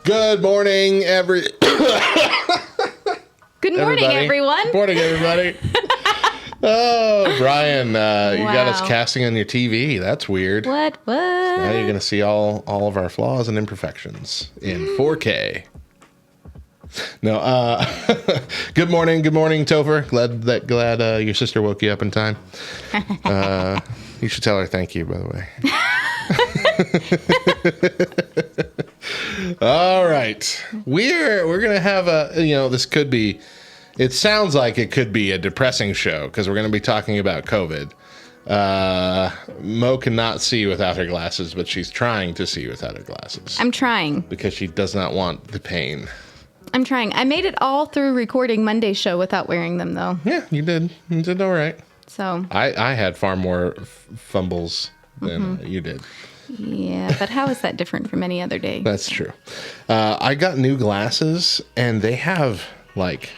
Good morning, Good morning, everyone. Good morning, everybody. Oh, Bryan, you got us casting on your TV. That's weird. What? Now you're going to see all of our flaws and imperfections in 4K. No, good morning, Topher. Glad your sister woke you up in time. You should tell her thank you, by the way. All right, we're gonna have this could be. It sounds like it could be a depressing show because we're gonna be talking about COVID. Mo cannot see without her glasses, but she's trying to see without her glasses. I'm trying because she does not want the pain. I'm trying. I made it all through recording Monday's show without wearing them, though. Yeah, you did. You did all right. So I had far more fumbles than you did. Yeah, but how is that different from any other day? That's true. I got new glasses, and they have, like,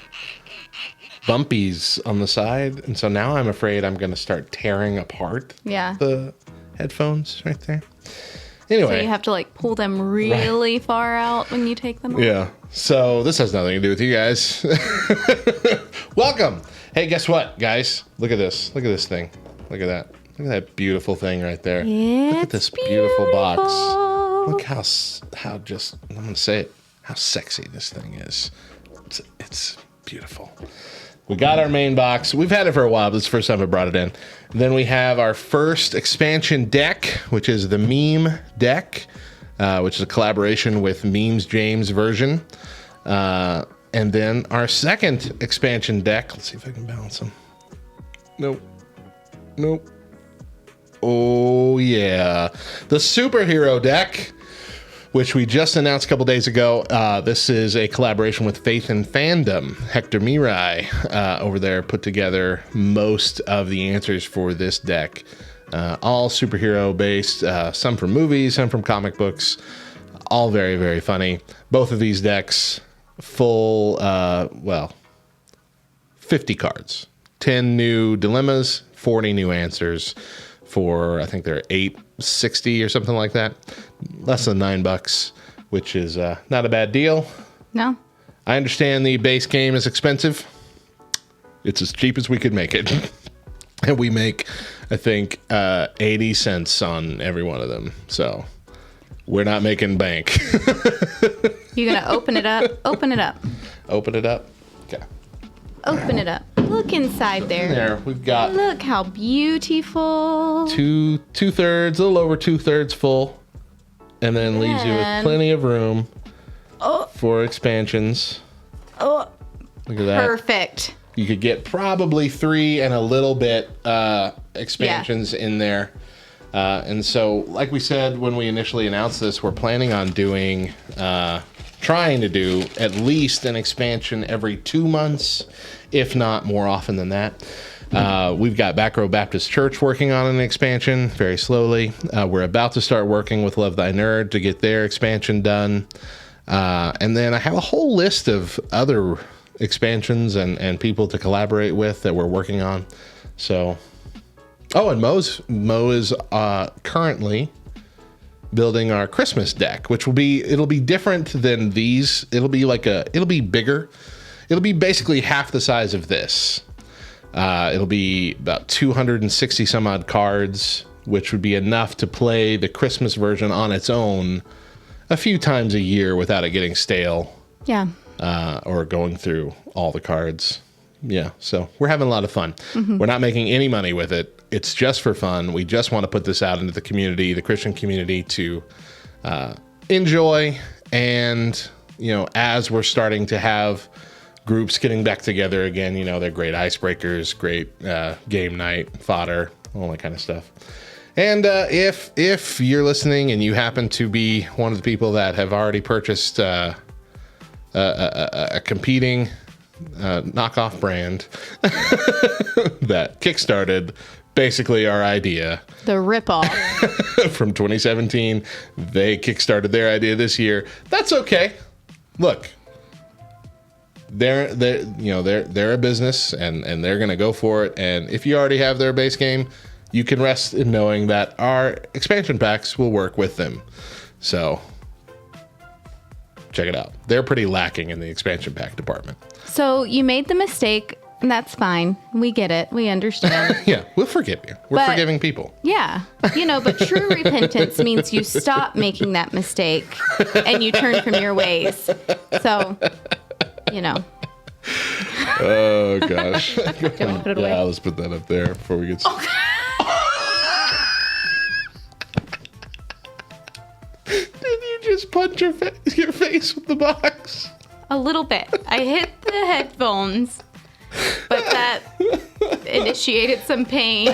bumpies on the side. And so now I'm afraid I'm going to start tearing apart the headphones right there. Anyway. So you have to, like, pull them really far out when you take them off? Yeah. So this has nothing to do with you guys. Welcome. Hey, guess what, guys? Look at this. Look at this thing. Look at that. Look at that beautiful thing right there. Look at this beautiful box. Look how I'm going to say it, how sexy this thing is. It's beautiful. We got our main box. We've had it for a while, but it's the first time I brought it in. And then we have our first expansion deck, which is the meme deck, which is a collaboration with Memes James version. And then our second expansion deck. Let's see if I can balance them. Nope. Oh, yeah. The superhero deck, which we just announced a couple days ago. This is a collaboration with Faith and Fandom. Hector Mirai over there put together most of the answers for this deck. All superhero based, some from movies, some from comic books. All very, very funny. Both of these decks, full, 50 cards. 10 new dilemmas, 40 new answers for, I think they're $8.60 or something like that. Less than $9, which is not a bad deal. No. I understand the base game is expensive. It's as cheap as we could make it. And we make, I think, 80 cents on every one of them. So we're not making bank. You're going to open it up? Open it up. Open it up? Okay. Open it up. Look inside there. There, we've got... Look how beautiful. Two-thirds, a little over two-thirds full. And then leaves you with plenty of room for expansions. Oh, look at that. Perfect. You could get probably 3 and a little bit expansions in there. And so, like we said when we initially announced this, we're planning on doing, trying to do at least an expansion every 2 months, if not more often than that. We've got Back Row Baptist Church working on an expansion very slowly. We're about to start working with Love Thy Nerd to get their expansion done. And then I have a whole list of other expansions and people to collaborate with that we're working on. So, and Mo is currently building our Christmas deck, which it'll be different than these. It'll be bigger. It'll be basically half the size of this. It'll be about 260 some odd cards, which would be enough to play the Christmas version on its own a few times a year without it getting stale. Yeah. Or going through all the cards. Yeah, so we're having a lot of fun. Mm-hmm. We're not making any money with it. It's just for fun. We just want to put this out into the community, the Christian community, to enjoy. And, as we're starting to have groups getting back together again, they're great icebreakers, great game night, fodder, all that kind of stuff. And if you're listening and you happen to be one of the people that have already purchased a competing knockoff brand that kickstarted basically our idea. The ripoff. From 2017. They kickstarted their idea this year. That's okay. Look, they're a business and they're going to go for it. And if you already have their base game, you can rest in knowing that our expansion packs will work with them. So check it out. They're pretty lacking in the expansion pack department. So you made the mistake, and that's fine. We get it. We understand. Yeah, we'll forgive you. We're forgiving people. Yeah. But true repentance means you stop making that mistake and you turn from your ways. So, Oh, gosh. Don't put it away. Yeah, let's put that up there before we get started. Did you just punch your face with the box? A little bit. I hit the headphones, but that initiated some pain.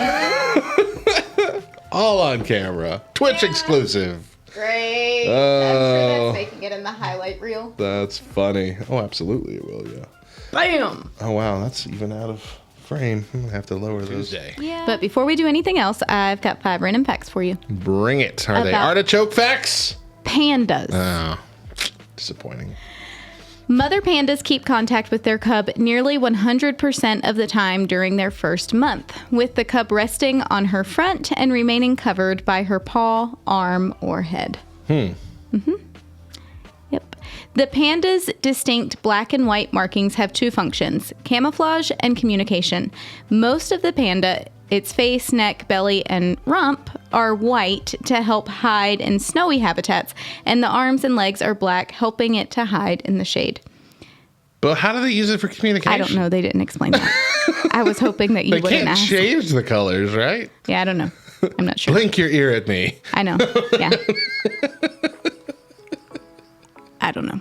All on camera. Twitch exclusive. Great. I'm sure that's making it in the highlight reel. That's funny. Oh, absolutely it will, yeah. Bam! Oh, wow. That's even out of frame. I'm going to have to lower those. Yeah. But before we do anything else, I've got 5 random facts for you. Bring it. Are they About artichoke facts? Pandas. Oh, disappointing. Mother pandas keep contact with their cub nearly 100% of the time during their first month, with the cub resting on her front and remaining covered by her paw, arm, or head. Yep. The panda's distinct black and white markings have 2 functions, camouflage and communication. Most of the panda, its face, neck, belly, and rump are white to help hide in snowy habitats, and the arms and legs are black, helping it to hide in the shade. But how do they use it for communication? I don't know. They didn't explain that. I was hoping that you wouldn't They can't ask. change the colors, right? Yeah, I don't know. I'm not sure. Blink your ear at me. I know. Yeah. I don't know.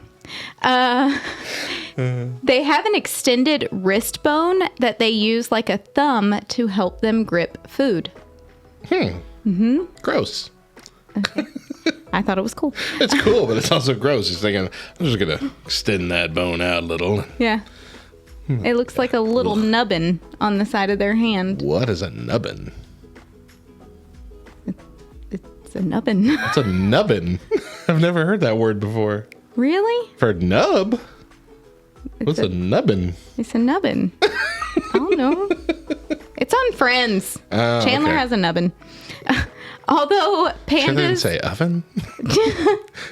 They have an extended wrist bone that they use like a thumb to help them grip food. Gross. Okay. I thought it was cool. It's cool, but it's also gross. It's thinking, I'm just going to extend that bone out a little. Yeah. It looks like a little nubbin on the side of their hand. What is a nubbin? It's a nubbin. It's a nubbin. I've never heard that word before. Really? For nub? What's a nubbin? It's a nubbin. I don't know. It's on Friends. Chandler has a nubbin. Although pandas... Chandler didn't say oven?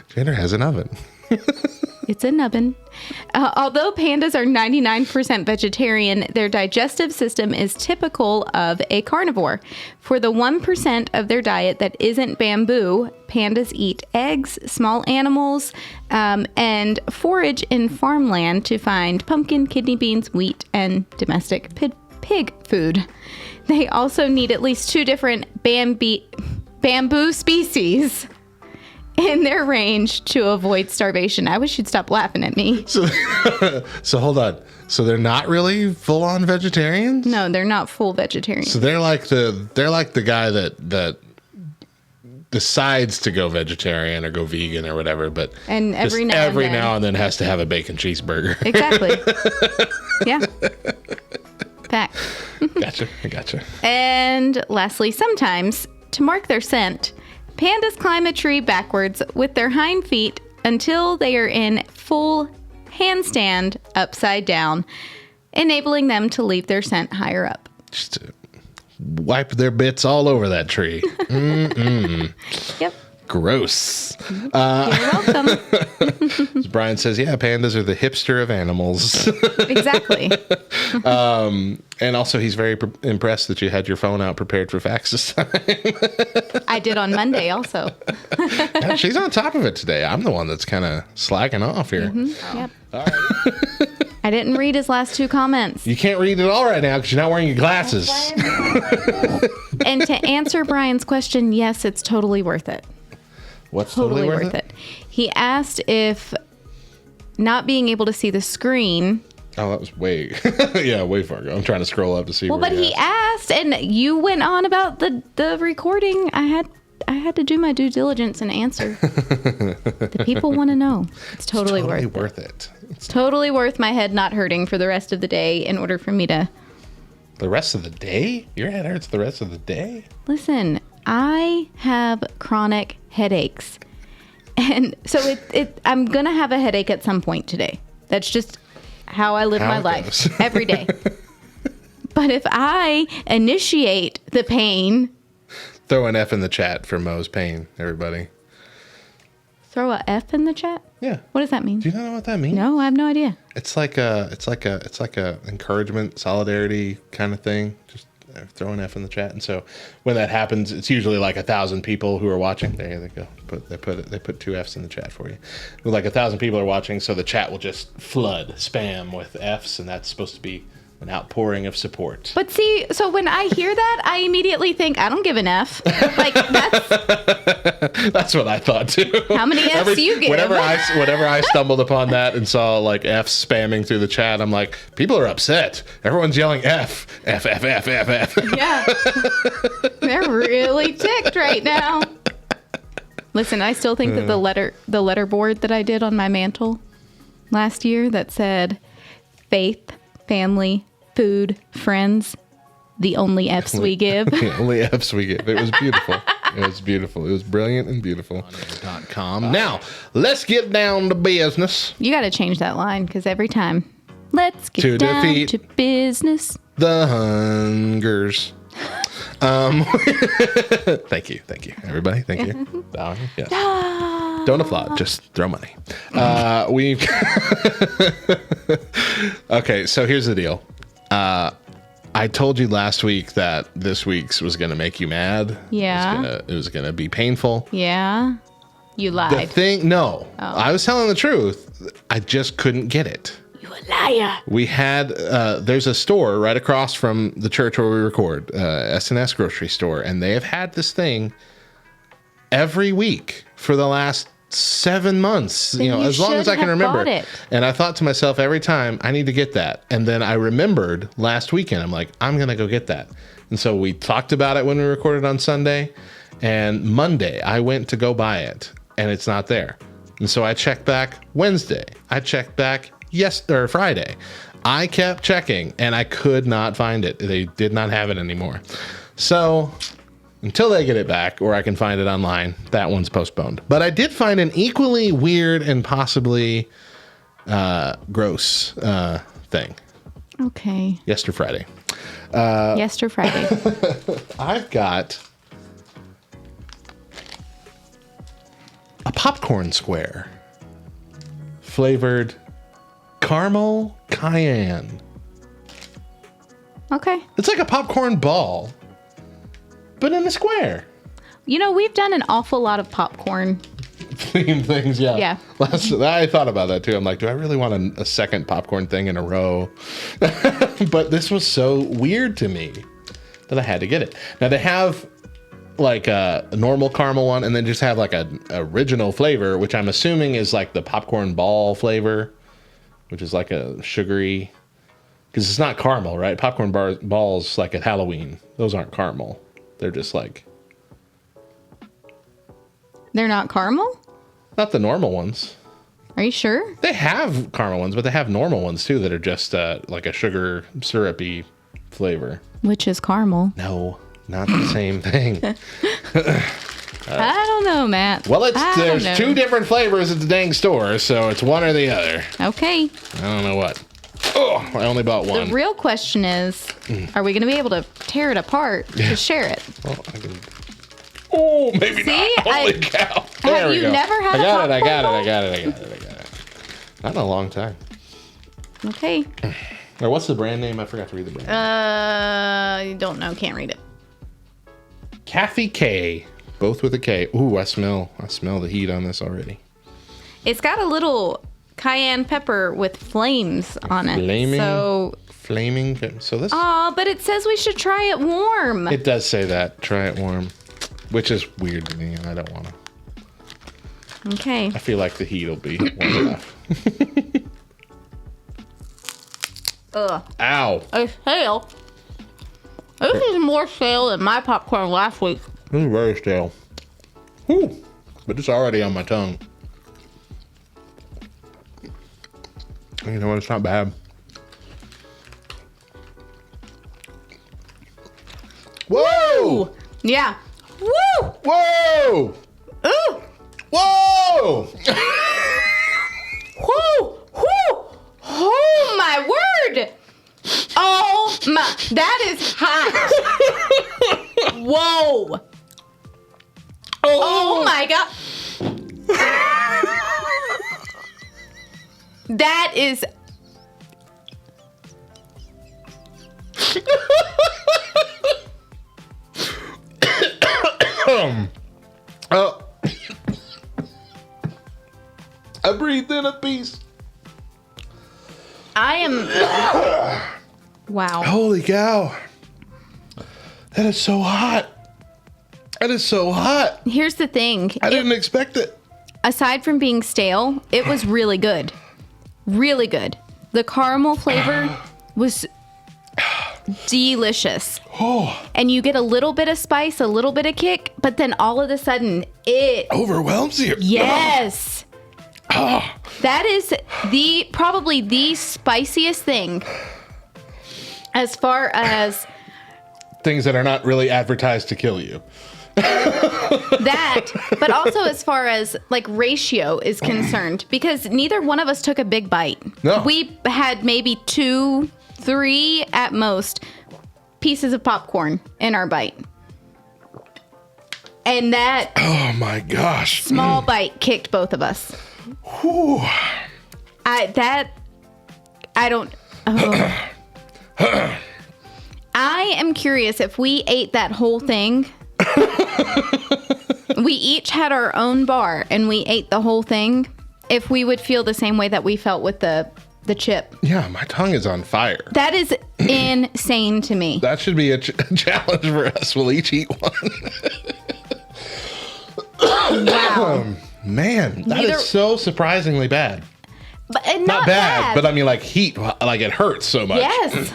Chandler has an oven. It's a nubbin. Although pandas are 99% vegetarian, their digestive system is typical of a carnivore. For the 1% of their diet that isn't bamboo, pandas eat eggs, small animals, and forage in farmland to find pumpkin, kidney beans, wheat, and domestic pig food. They also need at least 2 different bamboo species in their range to avoid starvation. I wish you'd stop laughing at me. So hold on. So they're not really full-on vegetarians? No, they're not full vegetarians. So they're like the guy that decides to go vegetarian or go vegan or whatever, but and every now and then has to have a bacon cheeseburger. Exactly. Yeah. Fact. I gotcha. And lastly, sometimes, to mark their scent, pandas climb a tree backwards with their hind feet until they are in full handstand upside down, enabling them to leave their scent higher up. Just to wipe their bits all over that tree. Yep. Gross. You're welcome. As Bryan says, yeah, pandas are the hipster of animals. Exactly. And also, he's very impressed that you had your phone out prepared for facts this time. I did on Monday also. Yeah, she's on top of it today. I'm the one that's kind of slacking off here. Yep. All right. I didn't read his last 2 comments. You can't read it all right now because you're not wearing your glasses. And to answer Brian's question, yes, it's totally worth it. What's totally worth it? He asked if not being able to see the screen. Oh, that was way far ago. I'm trying to scroll up to see. Well, but he asked, and you went on about the recording. I had to do my due diligence and answer. The people want to know. It's totally worth it. It's totally worth my head not hurting for the rest of the day in order for me to. The rest of the day? Your head hurts the rest of the day? Listen, I have chronic headaches. And so I'm going to have a headache at some point today. That's just how I live my life every day. But if I initiate the pain... Throw an F in the chat for Mo's pain, everybody. throw a F in the chat? Yeah. What does that mean? Do you know what that means? No, I have no idea. It's like a encouragement, solidarity kind of thing. Just throw an F in the chat. And so when that happens, it's usually like 1,000 people who are watching. There they go. They put 2 Fs in the chat for you. Like 1,000 people are watching, so the chat will just flood spam with Fs, and that's supposed to be an outpouring of support. But see, so when I hear that, I immediately think, I don't give an F. Like, That's what I thought too. How many Fs do you give? Whenever I stumbled upon that and saw like Fs spamming through the chat, I'm like, people are upset. Everyone's yelling F, F, F, F, F, F. Yeah. They're really ticked right now. Listen, I still think that the letter board that I did on my mantle last year that said faith, family, food, friends, the only Fs we give. The only Fs we give. It was beautiful. It was beautiful. It was brilliant and beautiful. .com. Now, let's get down to business. You got to change that line because every time, let's get down to business. The hungers. Thank you, everybody. Thank you. Yes. Don't applaud. Just throw money. Okay, so here's the deal. I told you last week that this week's was going to make you mad. Yeah. It was going to be painful. Yeah. You lied. I was telling the truth. I just couldn't get it. You a liar. We had, there's a store right across from the church where we record, S&S grocery store, and they have had this thing every week for the last 7 months, as long as I can remember. And I thought to myself every time, I need to get that. And then I remembered last weekend, I'm like, I'm going to go get that. And so we talked about it when we recorded on Sunday, and Monday I went to go buy it and it's not there. And so I checked back Wednesday. I checked back Friday. I kept checking and I could not find it. They did not have it anymore. So until they get it back or I can find it online, that one's postponed. But I did find an equally weird and possibly gross thing. Okay. Yesterday. I've got a popcorn square flavored caramel cayenne. Okay. It's like a popcorn ball, but in a square. We've done an awful lot of popcorn theme things, yeah. Yeah. I thought about that too. I'm like, do I really want a second popcorn thing in a row? But this was so weird to me that I had to get it. Now they have like a normal caramel one, and then just have like an original flavor, which I'm assuming is like the popcorn ball flavor, which is like a sugary, because it's not caramel, right? Popcorn balls like at Halloween, those aren't caramel. They're just like... They're not caramel? Not the normal ones. Are you sure? They have caramel ones, but they have normal ones too that are just like a sugar syrupy flavor. Which is caramel. No, not the same thing. I don't know, Matt. Well, there's 2 different flavors at the dang store, so it's one or the other. Okay. I don't know what. Oh, I only bought one. The real question is, are we going to be able to tear it apart to share it? Well, I can... Oh, maybe not. Holy cow. There we go. Never had I got it. Not in a long time. Okay. Now, what's the brand name? I forgot to read the brand name. I don't know. Can't read it. Kaye. Both with a K. Ooh, I smell the heat on this already. It's got a little cayenne pepper with flames on it. Flaming. So this. Oh, but it says we should try it warm. It does say that. Try it warm, which is weird to me, and I don't want to. Okay. I feel like the heat will be warm enough. Ugh. Ow. It's stale. This is more stale than my popcorn last week. This is very stale. Whew. But it's already on my tongue. You know what? It's not bad. Whoa! Yeah. Woo! Whoa! Ooh! Whoa! Whoo! Whoo! Oh my word! Oh my! That is hot! Whoa! Oh my god! That is... Oh. I breathed in a piece. I am... Wow. Holy cow. That is so hot. That is so hot. Here's the thing. I didn't expect it. Aside from being stale, it was really good. Really good. The caramel flavor was delicious. Oh. And you get a little bit of spice, a little bit of kick, but then all of a sudden it Overwhelms you. Yes. Oh. That is probably the spiciest thing as far as Things that are not really advertised to kill you. that, but also as far as like ratio is concerned, because neither one of us took a big bite. No. We had maybe 2, 3 at most pieces of popcorn in our bite. And that Oh my gosh. small bite kicked both of us. Whew. I am curious if we ate that whole thing. We each had our own bar and we ate the whole thing, if we would feel the same way that we felt with the chip. Yeah, my tongue is on fire. That is insane to me. That should be a challenge for us. We'll each eat one. Wow. Man, that is so surprisingly bad. But and Not bad, but I mean like heat, like it hurts so much. Yes.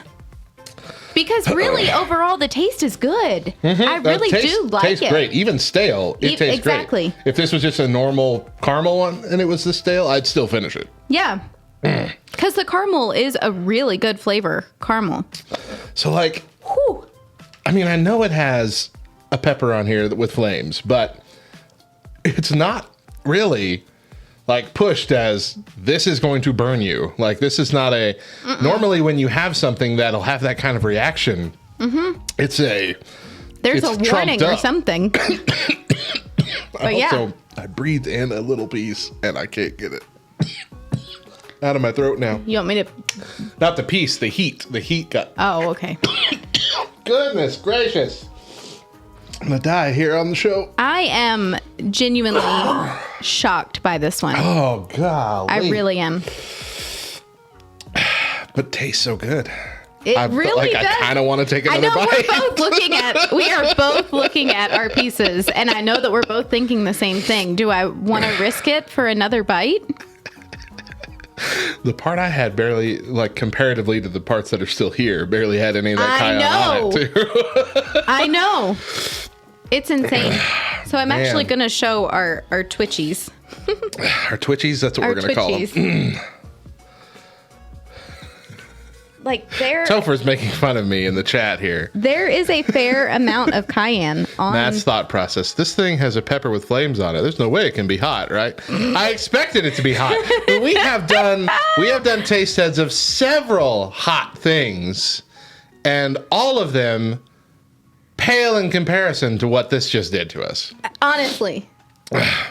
Because really, overall, the taste is good. I really do like Tastes it. great. Even stale, it tastes exactly. great. If this was just a normal caramel one and it was this stale, I'd still finish it. Yeah. Because the caramel is a really good flavor. Caramel. So like, Whew. I mean, I know it has a pepper on here with flames, but it's not really like pushed as this is going to burn you. Like this is not a, normally when you have something that'll have that kind of reaction, there's a warning or something. But yeah. Also, I breathed in a little piece and I can't get it out of my throat now. You want me to? Not the piece, the heat. The heat got. Oh, okay. Goodness gracious. I'm gonna die here on the show. I am genuinely shocked by this one. Oh god. I really am. But tastes so good. It really does. I kind of want to take I another know bite. we are both looking at our pieces, and I know that we're both thinking the same thing. Do I want to risk it for another bite? The part I had barely, like comparatively to the parts that are still here, barely had any of that cayenne on it too. I know. It's insane. So I'm actually Man. going to show our twitchies. Our twitchies, that's what we're going to call them. Like Topher's making fun of me in the chat here. there is a fair amount of cayenne on. Matt's thought process. This thing has a pepper with flames on it. There's no way it can be hot, right? I expected it to be hot. But we have done taste tests of several hot things, and all of them pale in comparison to what this just did to us. Honestly.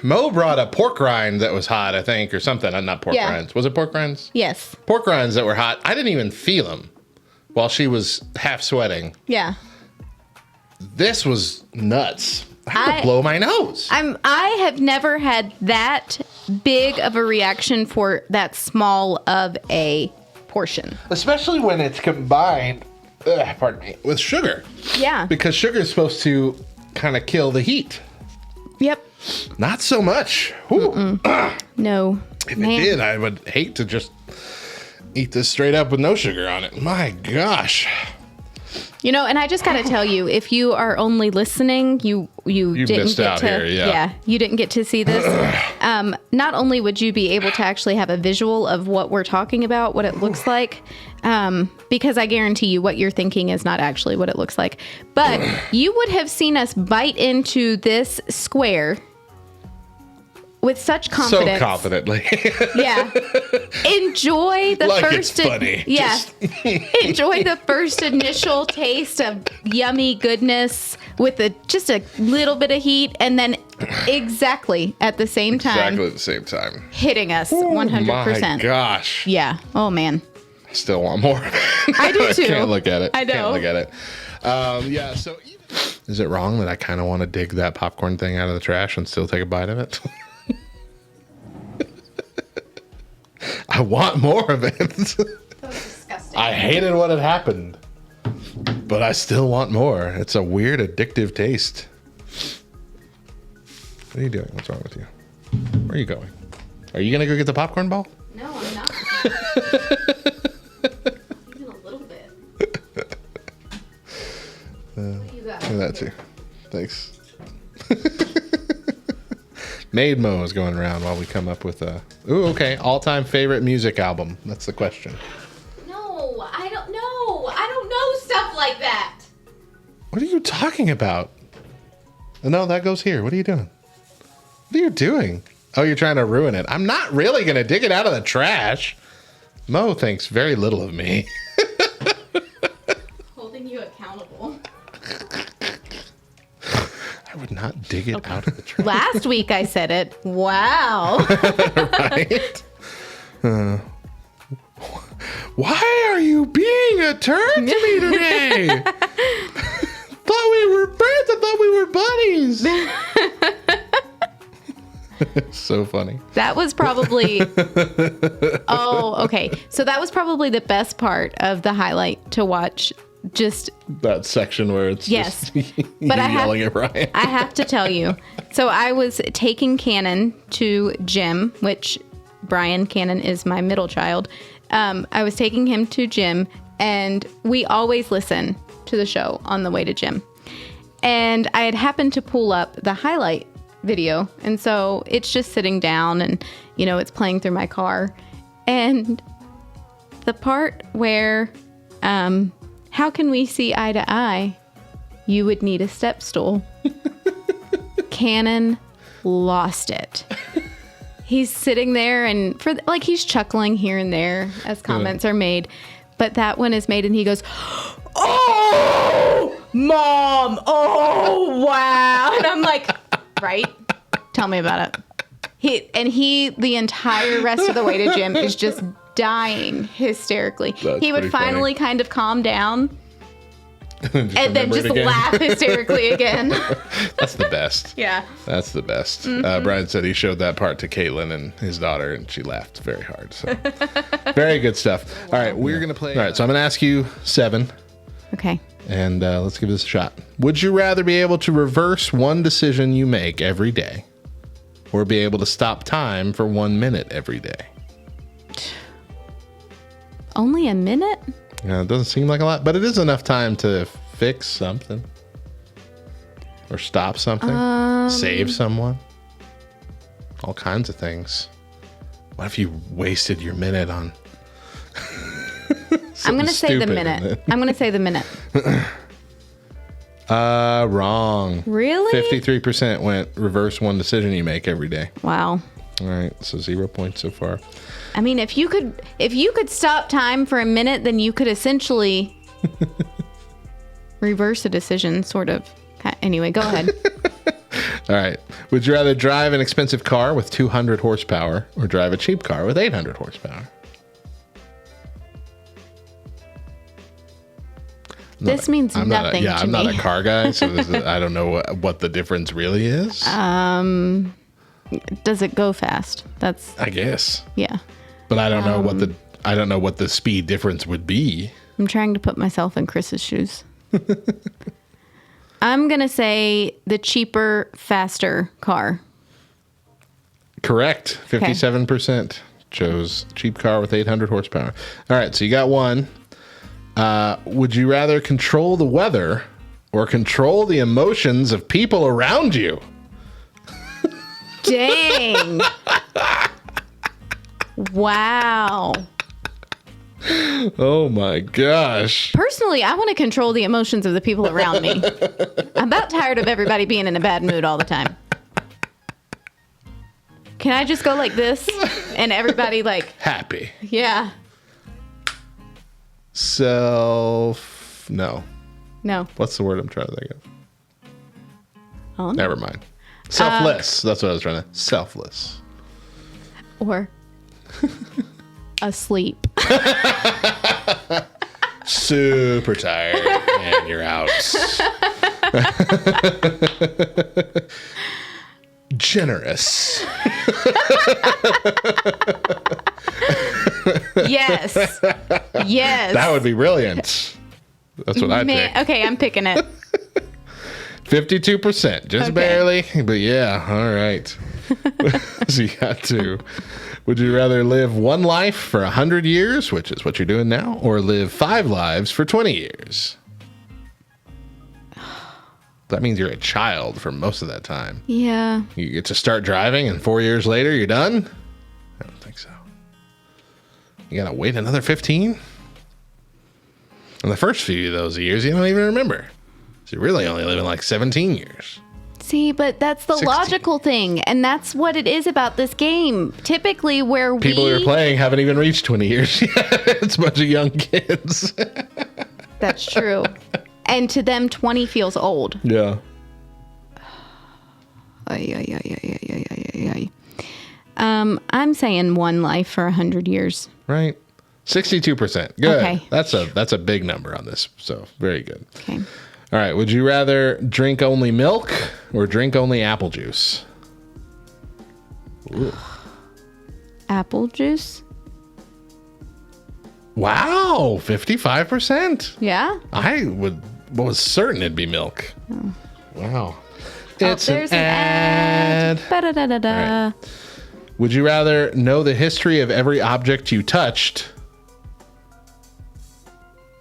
Mo brought a pork rind that was hot, I think, or something. Not pork Yeah. rinds. Was it pork rinds? Yes. Pork rinds that were hot. I didn't even feel them while she was half sweating. Yeah. This was nuts. I had to blow my nose. I have never had that big of a reaction for that small of a portion. Especially when it's combined, pardon me, with sugar. Yeah. Because sugar is supposed to kind of kill the heat. Yep. Not so much. No. If it did, I would hate to just eat this straight up with no sugar on it. My gosh. You know, and I just got to tell you, if you are only listening, you didn't missed get out to, here, yeah. you didn't get to see this. Not only would you be able to actually have a visual of what we're talking about, what it looks like, because I guarantee you what you're thinking is not actually what it looks like, but you would have seen us bite into this square with such confidence. So confidently. Yeah. Enjoy the like first. It's funny. Yeah. Enjoy the first initial taste of yummy goodness with just a little bit of heat, and then exactly at the same time. Exactly at the same time. Hitting us 100%. My gosh. Yeah. Oh, man. I still want more. I do too. I can't look at it. I know. Can't look at it. Yeah, so is it wrong that I kind of want to dig that popcorn thing out of the trash and still take a bite of it? I want more of it. That was disgusting. I hated what had happened, but I still want more. It's a weird, addictive taste. What are you doing? What's wrong with you? Where are you going? Are you going to go get the popcorn ball? No, I'm not. Even a little bit. What do you got? That too. Thanks. Maid Mo is going around while we come up with a... Ooh, okay. All-time favorite music album. That's the question. No, I don't know. I don't know stuff like that. What are you talking about? No, that goes here. What are you doing? What are you doing? Oh, you're trying to ruin it. I'm not really going to dig it out of the trash. Mo thinks very little of me. Holding you accountable. I would not dig it out of the trash. Last week I said it. Wow. Right? Why are you being a turd to me today? Thought we were friends. I thought we were buddies. So funny. That was probably... Oh, okay. So that was probably the best part of the highlight to watch. Just that section where it's yes, just but yelling at Bryan. I have to tell you. So I was taking Cannon to gym, which Bryan Cannon is my middle child. I was taking him to gym, and we always listen to the show on the way to gym. And I had happened to pull up the highlight video, and so it's just sitting down, and it's playing through my car, and the part where how can we see eye to eye? You would need a step stool. Cannon lost it. He's sitting there and he's chuckling here and there as comments are made. But that one is made and he goes, "Oh, Mom. Oh, wow." And I'm like, right? Tell me about it. He the entire rest of the way to gym is just dying hysterically. He would finally kind of calm down and then just laugh hysterically again. That's the best. Yeah. That's the best. Mm-hmm. Brian said he showed that part to Caitlin and his daughter, and she laughed very hard. So, very good stuff. All right, we're going to play. All right, so I'm going to ask you 7. Okay. And let's give this a shot. Would you rather be able to reverse one decision you make every day or be able to stop time for 1 minute every day? Only a minute? Yeah, it doesn't seem like a lot, but it is enough time to fix something or stop something, save someone, all kinds of things. What if you wasted your minute on I'm going to say the minute. I'm going to say the minute. Wrong. Really? 53% went reverse one decision you make every day. Wow. All right, so 0 points so far. I mean, if you could stop time for a minute, then you could essentially reverse a decision, sort of. Anyway, go ahead. All right. Would you rather drive an expensive car with 200 horsepower or drive a cheap car with 800 horsepower? This means nothing to me. I'm not a car guy, so I don't know what the difference really is. Does it go fast? That's, I guess. yeah. But I don't know what the speed difference would be. I'm trying to put myself in Chris's shoes. I'm going to say the cheaper, faster car. Correct. 57% chose cheap car with 800 horsepower. All right, so you got one. Would you rather control the weather or control the emotions of people around you? Dang. Wow. Oh my gosh. Personally, I want to control the emotions of the people around me. I'm about tired of everybody being in a bad mood all the time. Can I just go like this and everybody happy? Yeah. No. No. What's the word I'm trying to think of? Oh, no. Never mind. Selfless. That's what I was trying to. Selfless. Or asleep. Super tired and you're out. Generous. Yes. Yes. That would be brilliant. That's what I'd pick. Okay, I'm picking it. 52%. Just Okay. barely. But yeah, all right. So you got to. Would you rather live one life for 100 years, which is what you're doing now, or live 5 lives for 20 years? That means you're a child for most of that time. Yeah. You get to start driving, and 4 years later, you're done? I don't think so. You got to wait another 15? And the first few of those years, you don't even remember. So you're really only living like 17 years. See, but that's the 16. logical thing. And that's what it is about this game. Typically, where People who are playing haven't even reached 20 years yet. It's a bunch of young kids. That's true. And to them, 20 feels old. Yeah. I'm saying one life for 100 years. Right. 62%. Good. Okay. That's a big number on this. So very good. Okay. All right. Would you rather drink only milk or drink only apple juice? Ooh. Apple juice? Wow. 55%. Yeah? I was certain it'd be milk. Oh. Wow. It's there's an ad. Ba-da-da-da-da. All right. Would you rather know the history of every object you touched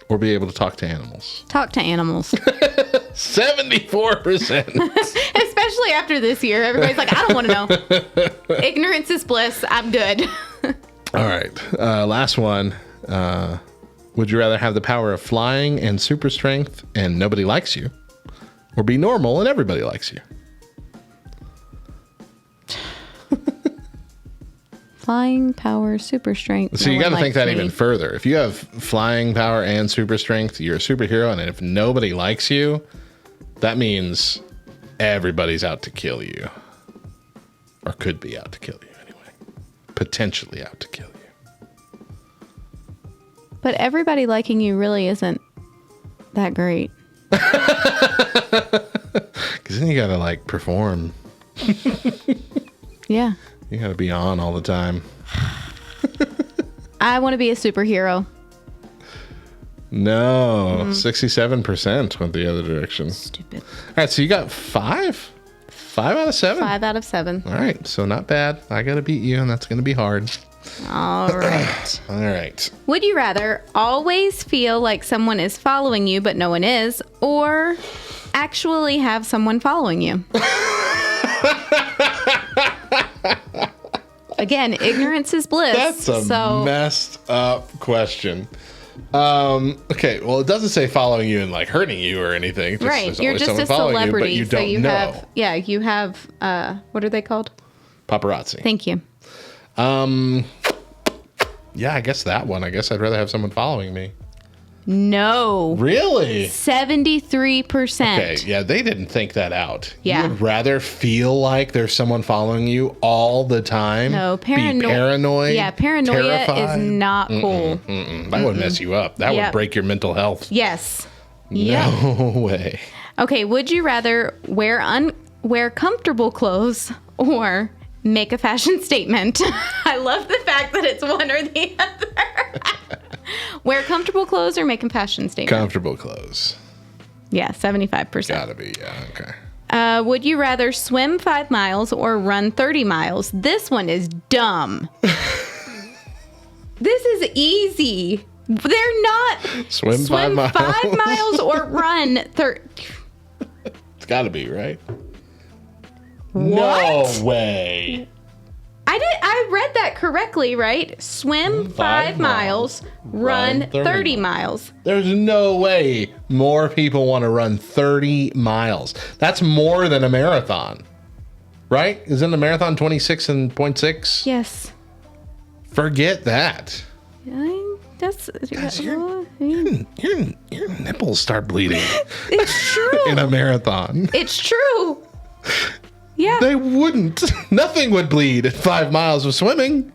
or be able to talk to animals? Talk to animals. 74%. Especially after this year. Everybody's like, I don't want to know. Ignorance is bliss. I'm good. All right. Last one. Would you rather have the power of flying and super strength and nobody likes you, or be normal and everybody likes you? Flying power, super strength. So you got to think that even further. If you have flying power and super strength, you're a superhero, and if nobody likes you, that means everybody's out to kill you, or could be out to kill you anyway. Potentially out to kill you. But everybody liking you really isn't that great. Because then you got to like perform. Yeah. You got to be on all the time. I want to be a superhero. No, 67% went the other direction. Stupid. All right, so you got 5? 5 out of 7? 5 out of 7. All right, so not bad. I got to beat you, and that's going to be hard. All right. All right. Would you rather always feel like someone is following you, but no one is, or actually have someone following you? Again, ignorance is bliss. That's a messed up question. Okay, well, it doesn't say following you and like hurting you or anything. Right, you're just a celebrity, you, but you don't know. You have, what are they called? Paparazzi. Thank you. Yeah, I guess that one. I guess I'd rather have someone following me. No. Really? 73%. Okay, yeah, they didn't think that out. Yeah. You would rather feel like there's someone following you all the time? No, Be paranoid? Yeah, paranoia terrified? is not cool. That would mess you up. That would break your mental health. Yes. No way. Okay, would you rather wear comfortable clothes or make a fashion statement? I love the fact that it's one or the other. Wear comfortable clothes or make a fashion statement? Comfortable clothes. Yeah, 75%. Gotta be, yeah, okay. Would you rather swim 5 miles or run 30 miles? This one is dumb. This is easy. They're not. Swim 5 miles. 5 miles or run 30. It's gotta be, right? What? No way. I read that correctly, right? Swim 5 miles, run 30 miles. There's no way more people want to run 30 miles. That's more than a marathon, right? Isn't a marathon 26.6? Yes. Forget that. That's Your nipples start bleeding it's true. in a marathon. It's true. Yeah. They wouldn't. Nothing would bleed at 5 miles of swimming.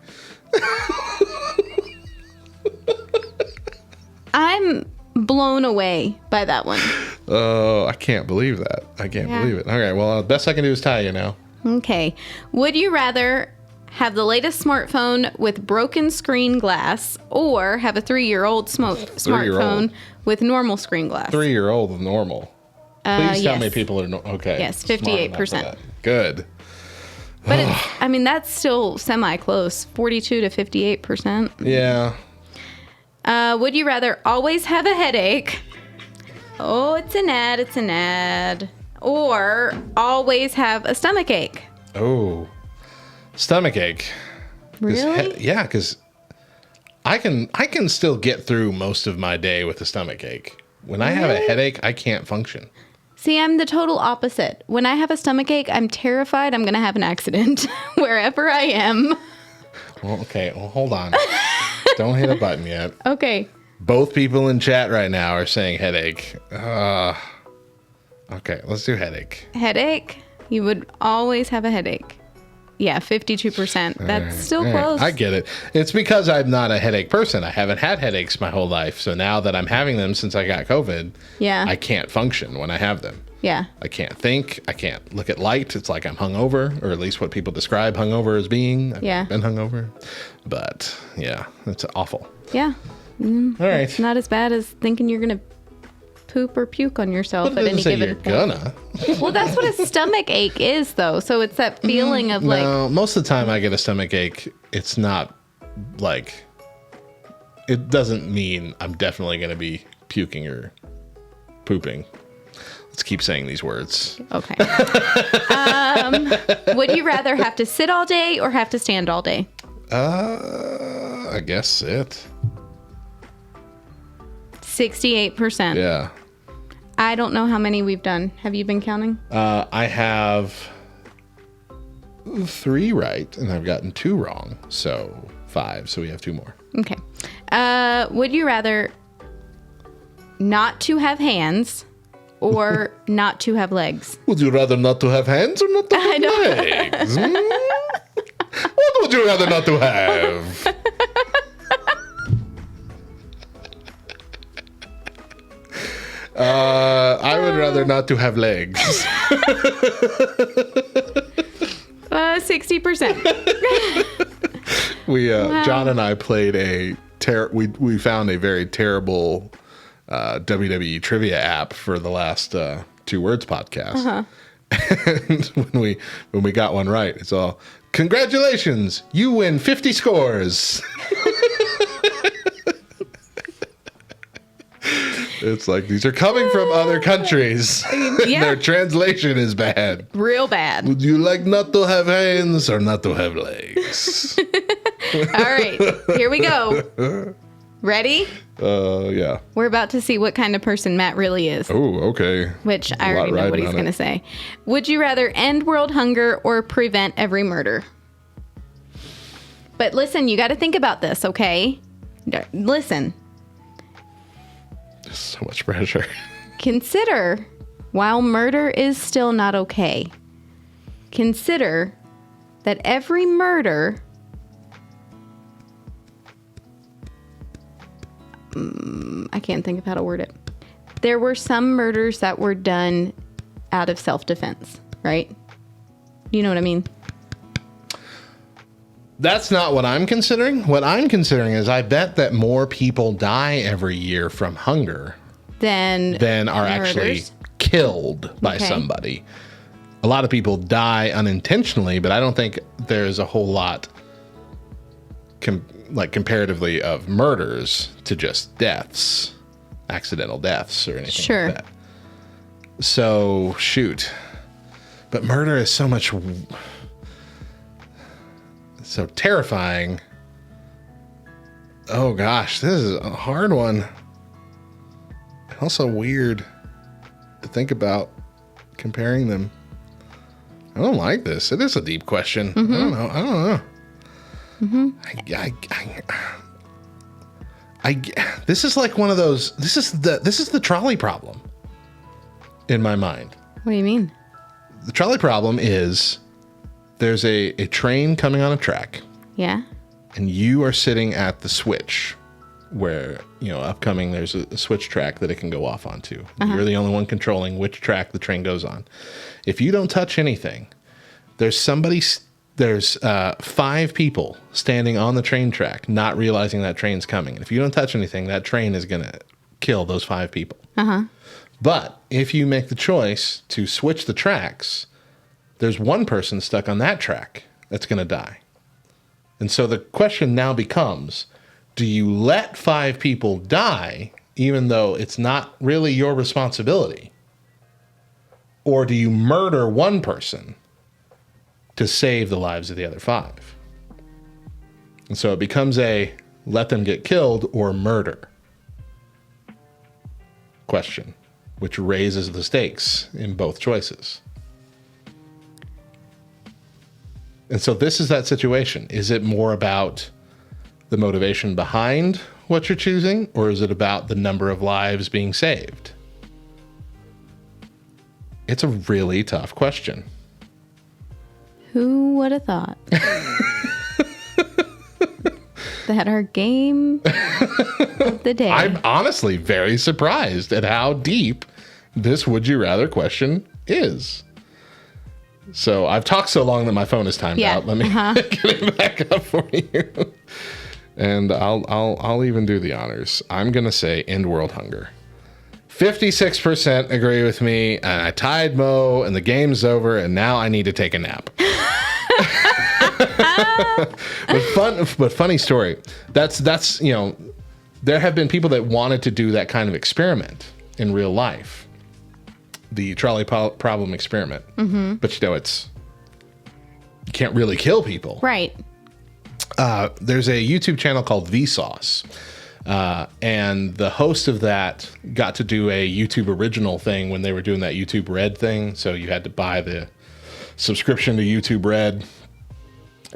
I'm blown away by that one. Oh, I can't believe that. I can't believe it. Okay, well, the best I can do is tie you now. Okay. Would you rather have the latest smartphone with broken screen glass or have a 3-year-old smartphone with normal screen glass? 3-year-old with normal. Please tell yes. me people are okay. Yes, smart enough for 58%. that. Good. But that's still semi-close, 42 to 58%. Yeah. Would you rather always have a headache? Oh, it's an ad. Or always have a stomach ache? Oh, stomach ache. Really? Yeah, because I can still get through most of my day with a stomach ache. When I have a headache, I can't function. See, I'm the total opposite. When I have a stomach ache, I'm terrified I'm going to have an accident wherever I am. Well, okay. Well, hold on. Don't hit a button yet. Okay. Both people in chat right now are saying headache. Okay, let's do headache. Headache? You would always have a headache. Yeah, 52%. That's still close. I get it. It's because I'm not a headache person. I haven't had headaches my whole life. So now that I'm having them since I got COVID, I can't function when I have them. Yeah. I can't think. I can't look at light. It's like I'm hungover, or at least what people describe hungover as being. I've been hungover. But yeah, it's awful. Yeah. All right. It's not as bad as thinking you're going to poop or puke on yourself But at any given you're point. gonna. Well, that's what a stomach ache is, though. So it's that feeling of like... No, most of the time I get a stomach ache, it's not like... It doesn't mean I'm definitely going to be puking or pooping. Let's keep saying these words. Okay. Would you rather have to sit all day or have to stand all day? I guess sit. 68%. Yeah. I don't know how many we've done. Have you been counting? I have 3 right, and I've gotten 2 wrong. So 5. So we have 2 more. Okay. Would you rather not to have hands or not to have legs? Would you rather not to have hands or not to have legs? What would you rather not to have? I would rather not to have legs. 60%. John and I played we found a very terrible WWE trivia app for the last 2 Words podcast. And when we got one right, it's all, congratulations, you win 50 scores. It's like, these are coming from other countries. Yeah. Their translation is bad. Real bad. Would you like not to have hands or not to have legs? All right, here we go. Ready? Yeah. We're about to see what kind of person Matt really is. Oh, okay. Which I already know what he's going to say. Would you rather end world hunger or prevent every murder? But listen, you got to think about this, okay? Listen. So much pressure. Consider, while murder is still not okay, consider that every murder... I can't think of how to word it. There were some murders that were done out of self-defense, right? You know what I mean? That's not what I'm considering. What I'm considering is I bet that more people die every year from hunger than are actually killed by somebody. A lot of people die unintentionally, but I don't think there's a whole lot comparatively of murders to just deaths, accidental deaths or anything like that. So, shoot. But murder is so much... so terrifying. Oh gosh, this is a hard one. Also weird to think about comparing them. I don't like this. It is a deep question. I don't know. This is like one of those. This is the trolley problem in my mind. What do you mean? the trolley problem is there's a train coming on a track. Yeah. And you are sitting at the switch where, upcoming, there's a switch track that it can go off onto. You're the only one controlling which track the train goes on. If you don't touch anything, there's 5 people standing on the train track, not realizing that train's coming. And if you don't touch anything, that train is going to kill those 5 people. But if you make the choice to switch the tracks, there's one person stuck on that track that's going to die. And so the question now becomes, do you let 5 people die, even though it's not really your responsibility? Or do you murder one person to save the lives of the other 5? And so it becomes a let them get killed or murder question, which raises the stakes in both choices. And so this is that situation. Is it more about the motivation behind what you're choosing, or is it about the number of lives being saved? It's a really tough question. Who would have thought that our game of the day? I'm honestly very surprised at how deep this would you rather question is. So I've talked so long that my phone is timed out. Let me get it back up for you. And I'll even do the honors. I'm going to say end world hunger. 56% agree with me, and I tied Mo, and the game's over, and now I need to take a nap. but funny story. That's there have been people that wanted to do that kind of experiment in real life. The trolley problem experiment. But you can't really kill people. Right. There's a YouTube channel called Vsauce. And the host of that got to do a YouTube original thing when they were doing that YouTube Red thing. So you had to buy the subscription to YouTube Red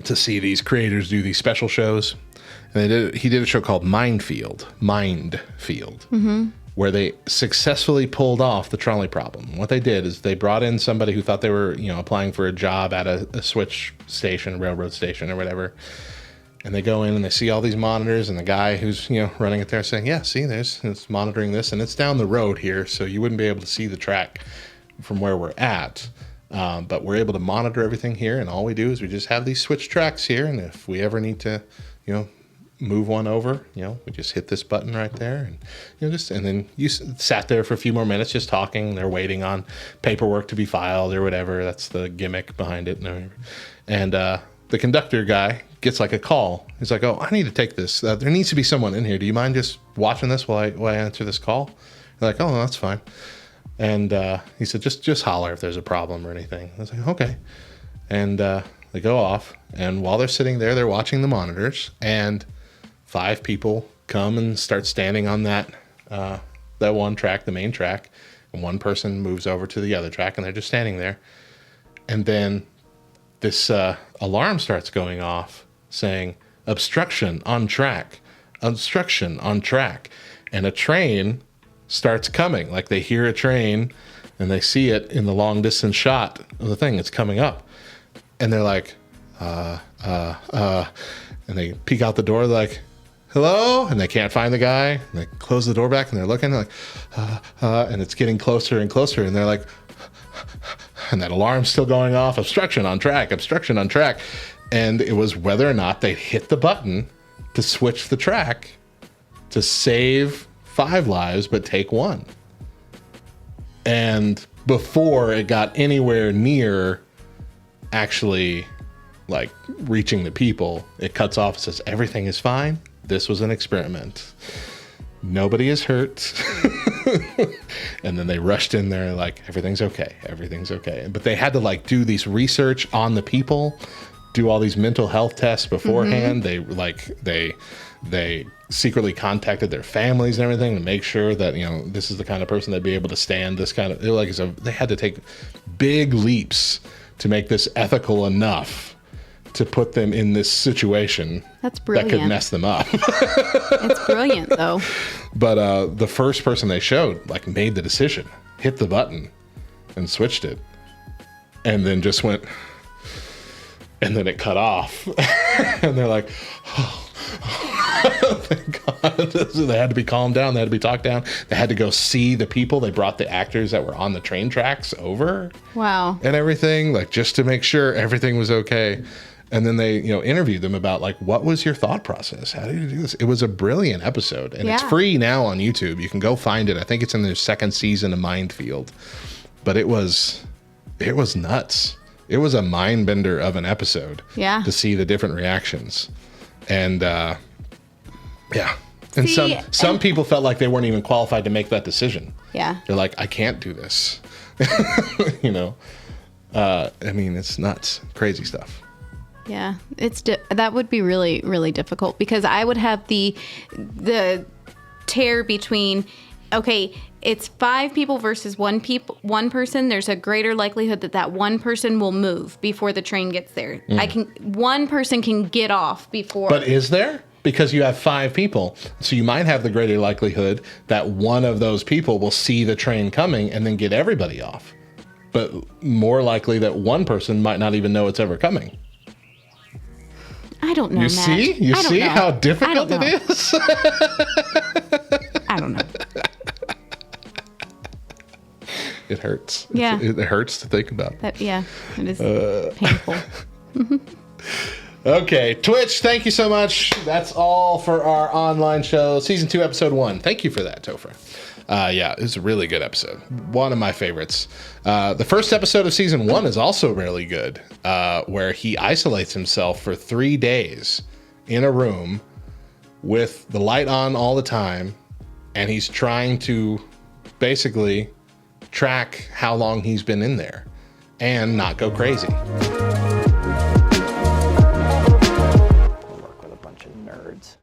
to see these creators do these special shows. And he did a show called Mindfield, where they successfully pulled off the trolley problem. What they did is they brought in somebody who thought they were, applying for a job at a switch station, railroad station or whatever. And they go in and they see all these monitors, and the guy who's, running it there saying, yeah, see, it's monitoring this, and it's down the road here, so you wouldn't be able to see the track from where we're at. But we're able to monitor everything here, and all we do is we just have these switch tracks here, and if we ever need to, move one over, we just hit this button right there, and and then you sat there for a few more minutes just talking. They're waiting on paperwork to be filed or whatever. That's the gimmick behind it. And the conductor guy gets like a call. He's like, oh, I need to take this. There needs to be someone in here. Do you mind just watching this while I answer this call? They're like, oh, no, that's fine. And he said, just holler if there's a problem or anything. I was like, okay. And they go off. And while they're sitting there, they're watching the monitors. And 5 people come and start standing on that one track, the main track. And one person moves over to the other track, and they're just standing there. And then this alarm starts going off saying, obstruction on track, obstruction on track. And a train starts coming. Like they hear a train and they see it in the long distance shot of the thing. It's coming up. And they're like, and they peek out the door like, hello? And they can't find the guy. And they close the door back and they're looking like, and it's getting closer and closer. And they're like, and that alarm's still going off, obstruction on track, obstruction on track. And it was whether or not they hit the button to switch the track to save 5 lives, but take 1. And before it got anywhere near actually like reaching the people, it cuts off and says, everything is fine. This was an experiment. Nobody is hurt. And then they rushed in there like, everything's okay. Everything's okay. But they had to like do these research on the people, do all these mental health tests beforehand. They secretly contacted their families and everything to make sure that, this is the kind of person that'd be able to stand this kind of, they had to take big leaps to make this ethical enough to put them in this situation. That's brilliant. That could mess them up. It's brilliant, though. But the first person they showed, like, made the decision, hit the button, and switched it. and then just went, and then it cut off. And they're like, oh, thank God. They had to be calmed down. They had to be talked down. They had to go see the people. They brought the actors that were on the train tracks over. Wow. And everything, like, just to make sure everything was okay. And then they, interviewed them about, like, what was your thought process? How did you do this? It was a brilliant episode. And it's free now on YouTube. You can go find it. I think it's in their second season of Mindfield. But it was nuts. It was a mind bender of an episode. Yeah. To see the different reactions. And, yeah. And some people felt like they weren't even qualified to make that decision. Yeah. They're like, I can't do this. I mean, it's nuts. Crazy stuff. Yeah. That would be really, really difficult because I would have the tear between, okay, it's 5 people versus one person. There's a greater likelihood that one person will move before the train gets there. One person can get off before. But is there? Because you have 5 people. So you might have the greater likelihood that one of those people will see the train coming and then get everybody off. But more likely that one person might not even know it's ever coming. I don't know, You see? You see how difficult it is? I don't know. It hurts. Yeah. It hurts to think about. It is painful. Okay, Twitch, thank you so much. That's all for our online show, Season 2, Episode 1. Thank you for that, Topher. It was a really good episode. One of my favorites. The first episode of Season 1 is also really good, where he isolates himself for 3 days in a room with the light on all the time, and he's trying to basically track how long he's been in there and not go crazy. Work with a bunch of nerds.